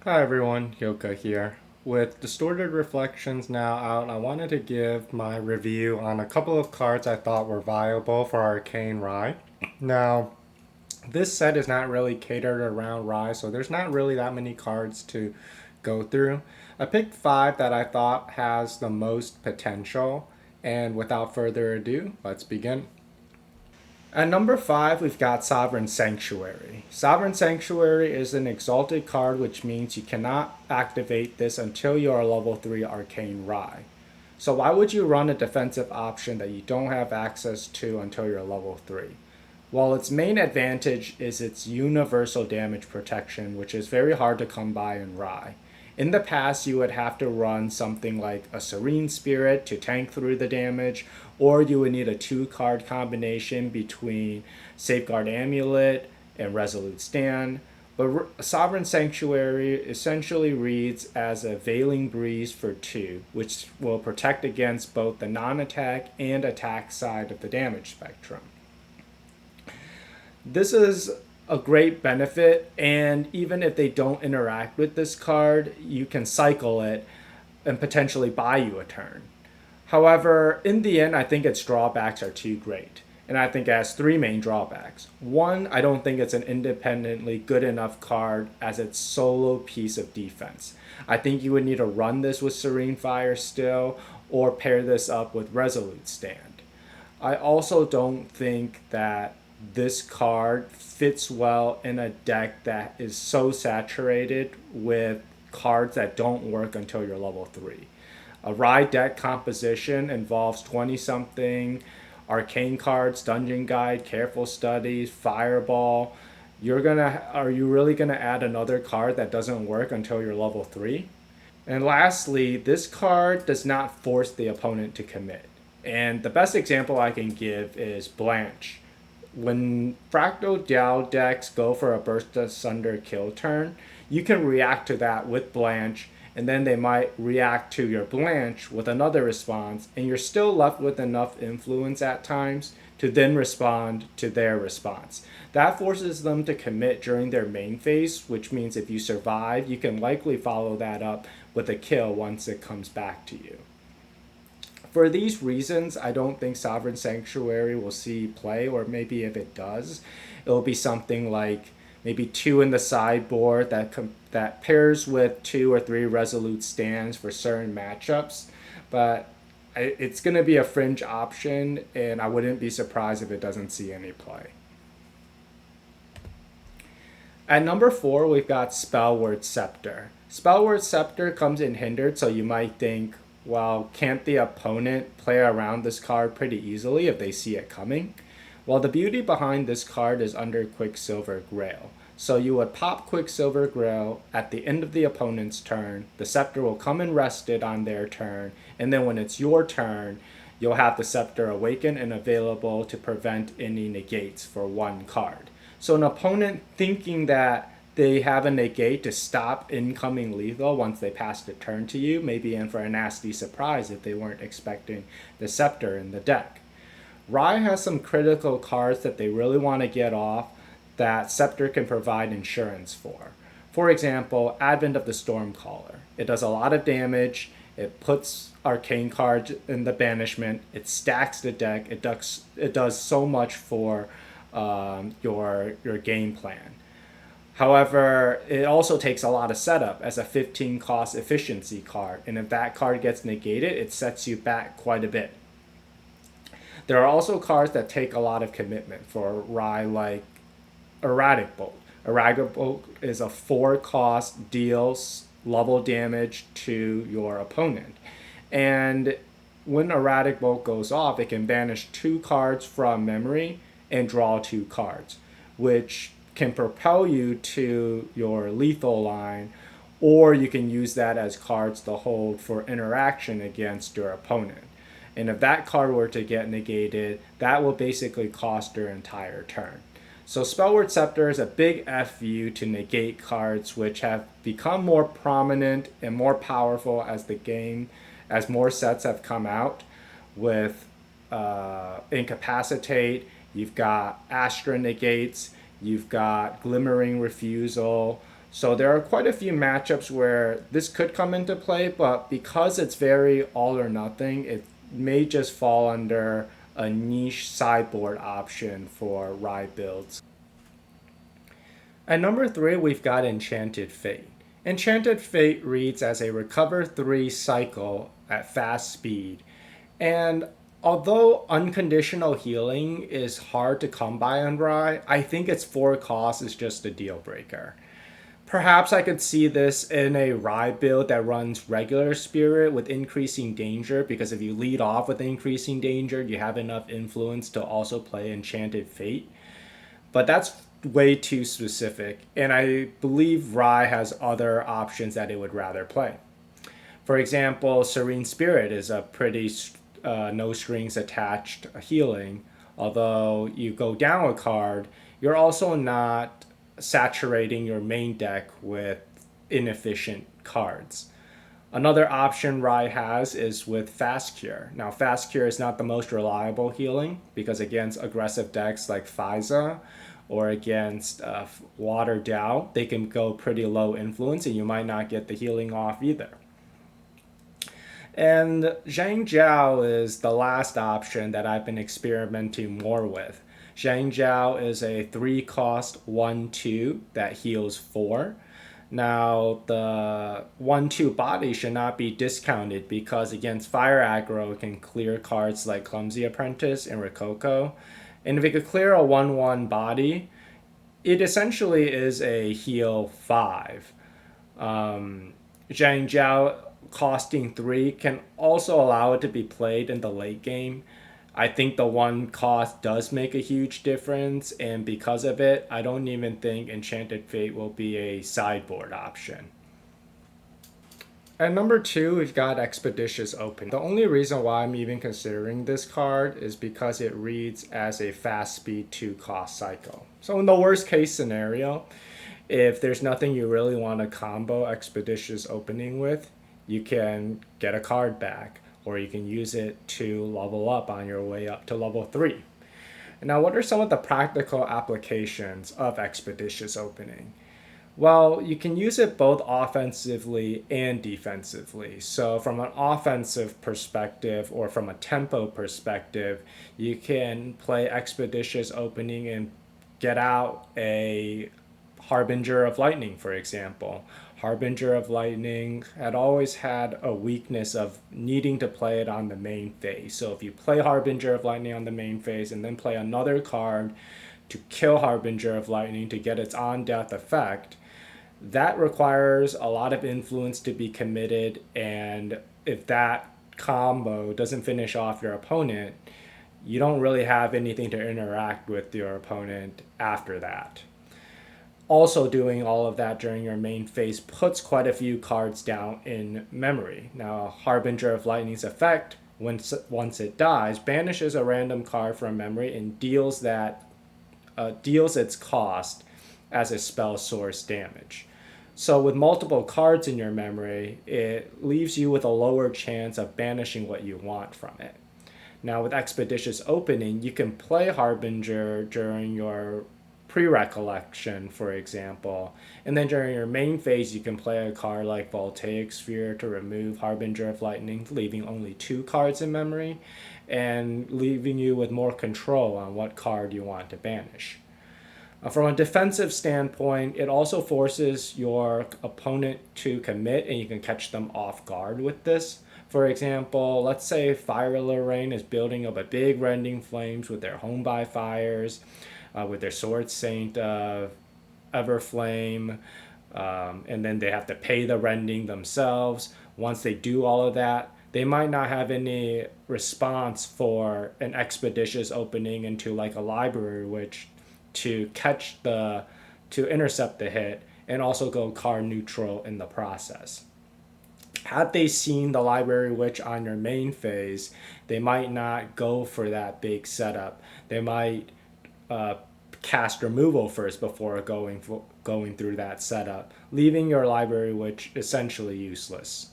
Hi everyone, Yoka here. With Distorted Reflections now out, I wanted to give my review on a couple of cards I thought were viable for Arcane Rai. Now, this set is not really catered around Rai, so there's not really that many cards to go through. I picked five that I thought has the most potential, and without further ado, let's begin. At number 5, we've got Sovereign Sanctuary. Sovereign Sanctuary is an exalted card, which means you cannot activate this until you are level 3 Arcane Rai. So why would you run a defensive option that you don't have access to until you're level 3? Well, its main advantage is its universal damage protection, which is very hard to come by in Rai. In the past, you would have to run something like a Serene Spirit to tank through the damage, or you would need a two-card combination between Safeguard Amulet and Resolute Stand. But Sovereign Sanctuary essentially reads as a Veiling Breeze for 2, which will protect against both the non-attack and attack side of the damage spectrum. This is a great benefit, and even if they don't interact with this card, you can cycle it and potentially buy you a turn. However, in the end, I think its drawbacks are too great. And I think it has three main drawbacks. One, I don't think it's an independently good enough card as its solo piece of defense. I think you would need to run this with Serene Fire still, or pair this up with Resolute Stand. I also don't think that this card fits well in a deck that is so saturated with cards that don't work until you're level 3. A Rai deck composition involves 20 something arcane cards, dungeon guide, careful studies, fireball. Are you really gonna add another card that doesn't work until you're level 3? And lastly, this card does not force the opponent to commit. And the best example I can give is Blanche. When Fractal Diao decks go for a Burst Asunder kill turn, you can react to that with Blanche, and then they might react to your Blanche with another response, and you're still left with enough influence at times to then respond to their response. That forces them to commit during their main phase, which means if you survive, you can likely follow that up with a kill once it comes back to you. For these reasons, I don't think Sovereign Sanctuary will see play, or maybe if it does, it'll be something like maybe two in the sideboard that pairs with two or three Resolute Stands for certain matchups. But it's going to be a fringe option, and I wouldn't be surprised if it doesn't see any play. At number 4, we've got Spellword Scepter. Spellword Scepter comes in hindered, so you might think, well, can't the opponent play around this card pretty easily if they see it coming? Well, the beauty behind this card is under Quicksilver Grail. So you would pop Quicksilver Grail at the end of the opponent's turn, the Scepter will come and rest it on their turn, and then when it's your turn, you'll have the Scepter awaken and available to prevent any negates for one card. So an opponent thinking that they have a negate to stop incoming lethal once they pass the turn to you, may be in for a nasty surprise if they weren't expecting the Scepter in the deck. Rai has some critical cards that they really want to get off that Scepter can provide insurance for. For example, Advent of the Stormcaller. It does a lot of damage, it puts arcane cards in the banishment, it stacks the deck, it does so much for your game plan. However, it also takes a lot of setup as a 15 cost efficiency card, and if that card gets negated, it sets you back quite a bit. There are also cards that take a lot of commitment for Rai, like Erratic Bolt. Erratic Bolt is a 4 cost, deals level damage to your opponent. And when Erratic Bolt goes off, it can banish 2 cards from memory and draw 2 cards, which can propel you to your lethal line, or you can use that as cards to hold for interaction against your opponent. And if that card were to get negated, that will basically cost your entire turn. So Spellword Scepter is a big FU to negate cards which have become more prominent and more powerful as more sets have come out with Incapacitate, you've got Astra Negates, you've got Glimmering Refusal. So there are quite a few matchups where this could come into play, but because it's very all or nothing, it may just fall under a niche sideboard option for Rai builds. At number 3, we've got Enchanted Fate. Enchanted Fate reads as a recover 3 cycle at fast speed. And although unconditional healing is hard to come by on Rai, I think its 4 cost is just a deal breaker. Perhaps I could see this in a Rai build that runs regular Spirit with increasing danger, because if you lead off with increasing danger, you have enough influence to also play Enchanted Fate. But that's way too specific, and I believe Rai has other options that it would rather play. For example, Serene Spirit is a pretty no strings attached healing. Although you go down a card, you're also not saturating your main deck with inefficient cards. Another option Rai has is with Fast Cure. Now, Fast Cure is not the most reliable healing because against aggressive decks like Fiza or against Water Dow, they can go pretty low influence and you might not get the healing off either. And Zhang Jiao is the last option that I've been experimenting more with. Zhang Jiao is a 3 cost 1/2 that heals 4. Now, the 1/2 body should not be discounted because against fire aggro, it can clear cards like Clumsy Apprentice and Rococo. And if it could clear a 1/1 body, it essentially is a heal 5. Zhang Jiao costing 3 can also allow it to be played in the late game. I think the 1 cost does make a huge difference, and because of it, I don't even think Enchanted Fate will be a sideboard option. At number 2, we've got Expeditious Open. The only reason why I'm even considering this card is because it reads as a fast speed 2 cost cycle. So in the worst case scenario, if there's nothing you really want to combo Expeditious Opening with, you can get a card back, or you can use it to level up on your way up to level 3. Now, what are some of the practical applications of Expeditious Opening? Well, you can use it both offensively and defensively. So from an offensive perspective or from a tempo perspective, you can play Expeditious Opening and get out a Harbinger of Lightning, for example. Harbinger of Lightning had always had a weakness of needing to play it on the main phase. So if you play Harbinger of Lightning on the main phase and then play another card to kill Harbinger of Lightning to get its on-death effect, that requires a lot of influence to be committed, and if that combo doesn't finish off your opponent, you don't really have anything to interact with your opponent after that. Also, doing all of that during your main phase puts quite a few cards down in memory. Now, Harbinger of Lightning's effect, once it dies, banishes a random card from memory and deals its cost as a spell source damage. So with multiple cards in your memory, it leaves you with a lower chance of banishing what you want from it. Now with Expeditious Opening, you can play Harbinger during your pre-recollection, for example, and then during your main phase, you can play a card like Voltaic Sphere to remove Harbinger of Lightning, leaving only 2 cards in memory, and leaving you with more control on what card you want to banish. From a defensive standpoint, it also forces your opponent to commit, and you can catch them off guard with this. For example, let's say Fire Lorraine is building up a big Rending Flames with their Home by Fires, with their Sword Saint Everflame, and then they have to pay the Rending themselves. Once they do all of that, they might not have any response for an Expeditious Opening into like a Library Witch to intercept the hit and also go card neutral in the process. Had they seen the Library Witch on your main phase, they might not go for that big setup. They might cast removal first before going through that setup, leaving your Library Witch essentially useless.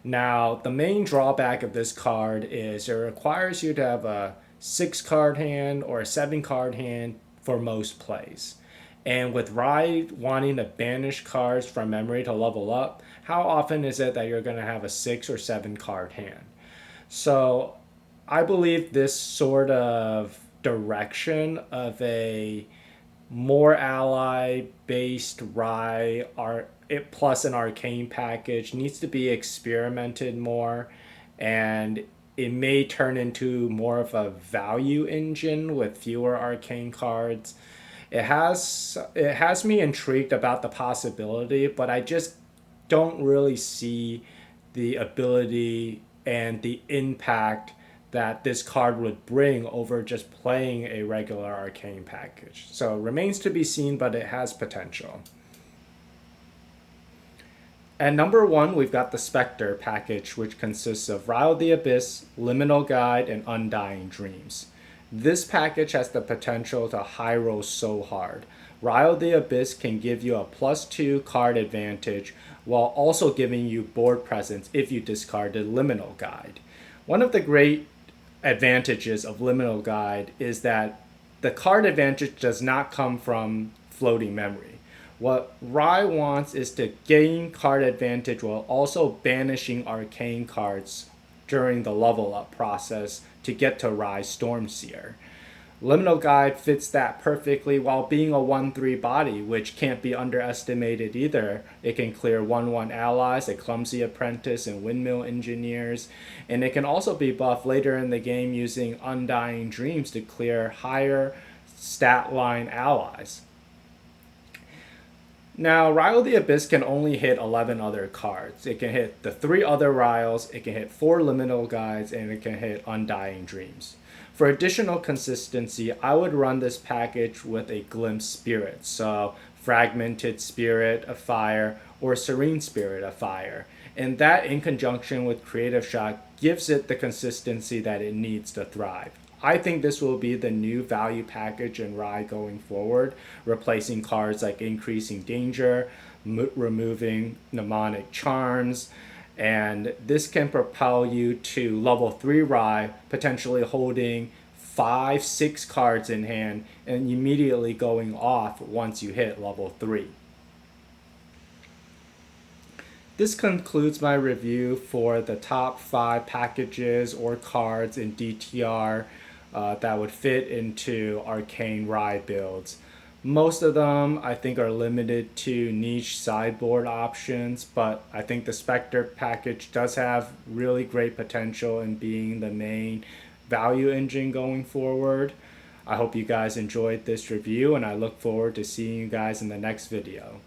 Now, the main drawback of this card is it requires you to have a 6 card hand or a 7 card hand for most plays. And with Rai wanting to banish cards from memory to level up, how often is it that you're going to have a 6 or 7 card hand? So I believe this sort of direction of a more ally based Rai plus an arcane package needs to be experimented more, and it may turn into more of a value engine with fewer arcane cards. It has me intrigued about the possibility, but I just don't really see the ability and the impact that this card would bring over just playing a regular arcane package. So it remains to be seen, but it has potential. At number one, we've got the Spectre package, which consists of Rile the Abyss, Liminal Guide, and Undying Dreams. This package has the potential to high roll so hard. Rile the Abyss can give you a +2 card advantage while also giving you board presence if you discarded Liminal Guide. One of the great advantages of Liminal Guide is that the card advantage does not come from floating memory. What Rai wants is to gain card advantage while also banishing arcane cards during the level up process to get to Rai Stormseer. Liminal Guide fits that perfectly while being a 1/3 body, which can't be underestimated either. It can clear 1/1 allies, a Clumsy Apprentice, and Windmill Engineers, and it can also be buffed later in the game using Undying Dreams to clear higher stat line allies. Now, Ryle the Abyss can only hit 11 other cards. It can hit the 3 other Ryles, it can hit 4 Liminal Guides, and it can hit Undying Dreams. For additional consistency, I would run this package with a Glimpse Spirit, so Fragmented Spirit of Fire or Serene Spirit of Fire. And that, in conjunction with Creative Shot, gives it the consistency that it needs to thrive. I think this will be the new value package in Rai going forward, replacing cards like Increasing Danger, removing Mnemonic Charms, and this can propel you to level 3 Rai, potentially holding 5, 6 cards in hand and immediately going off once you hit level 3. This concludes my review for the top 5 packages or cards in DTR that would fit into Arcane Rai builds. Most of them I think are limited to niche sideboard options, but I think the Spectre package does have really great potential in being the main value engine going forward. I hope you guys enjoyed this review, and I look forward to seeing you guys in the next video.